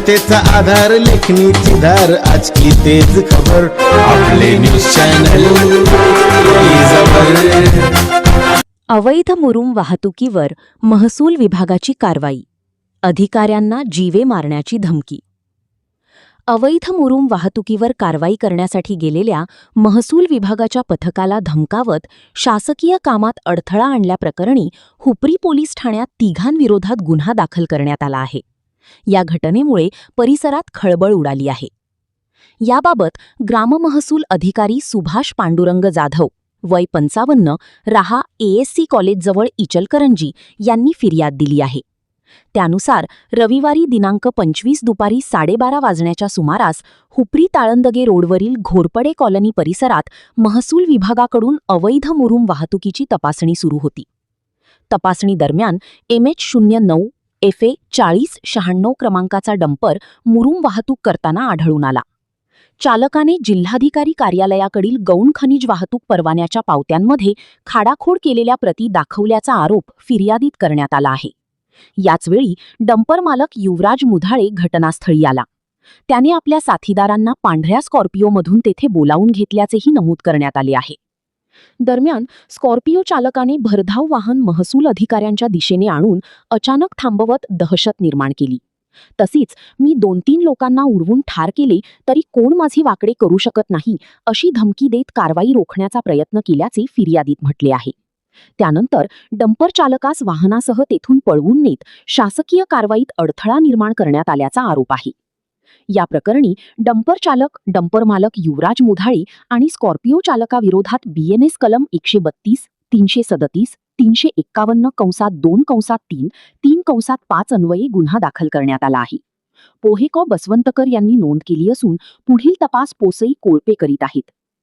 जनतेचा आधार, लेखणीची धार, आज की तेज खबर, आपले न्यूज चॅनल अवैध मुरुम वाहतुकीवर महसूल विभागाची कारवाई, अधिकाऱ्यांना जीवे मारण्याची धमकी. अवैध मुरुम वाहतुकीवर कारवाई करण्यासाठी गेलेल्या महसूल विभागाच्या पथकाला धमकावत शासकीय कामात अडथळा आणल्याप्रकरणी हुपरी पोलीस ठाण्यात तिघांविरोधात गुन्हा दाखल करण्यात आला आहे. या घटनेमुळे परिसरात खळबळ उडाली आहे. याबाबत ग्राममहसूल अधिकारी सुभाष पांडुरंग जाधव, वय 55, राहा ASC कॉलेजजवळ इचलकरंजी यांनी फिर्याद दिली आहे. त्यानुसार रविवारी दिनांक 25 दुपारी 12:30 वाजण्याच्या सुमारास हुपरी ताळंदगे रोडवरील घोरपडे कॉलनी परिसरात महसूल विभागाकडून अवैध मुरुम वाहतुकीची तपासणी सुरू होती. तपासणी दरम्यान MH09 FA 4096 क्रमांकाचा डंपर मुरुम वाहतूक करताना आढळून आला. चालकाने जिल्हाधिकारी कार्यालयाकडील गौण खनिज वाहतूक परवान्याच्या पावत्यांमध्ये खाडाखोड केलेल्या प्रती दाखवल्याचा आरोप फिर्यादीत करण्यात आला आहे. याचवेळी डंपर मालक युवराज मुधाळे घटनास्थळी आला. त्याने आपल्या साथीदारांना पांढऱ्या स्कॉर्पिओमधून तेथे बोलावून घेतल्याचेही नमूद करण्यात आले आहे. दरम्यान स्कॉर्पिओ चालकाने भरधाव वाहन महसूल अधिकाऱ्यांच्या दिशेने आणून अचानक थांबवत दहशत निर्माण केली. तसेच मी 2-3 लोकांना उडवून ठार केले तरी कोण माझे वाकडे करू शकत नाही अशी धमकी देत कारवाई रोखण्याचा प्रयत्न केल्याचे फिर्यादीत म्हटले आहे. त्यानंतर डंपर चालकास वाहनासह तेथून पळवून नेत शासकीय कारवाईत अडथळा निर्माण करण्यात आल्याचा आरोप आहे. या प्रकरणी डंपर चालक, डंपर मालक युवराज मुधाळे आणि स्कॉर्पिओ चालकाविरोधात BNS कलम 132, 337, 351(2)(3), 3(5) अन्वये गुन्हा दाखल करण्यात आला आहे. पोहेको बसवंतकर यांनी नोंद केली असून पुढील तपास पोसई कोळपे करीत आहेत.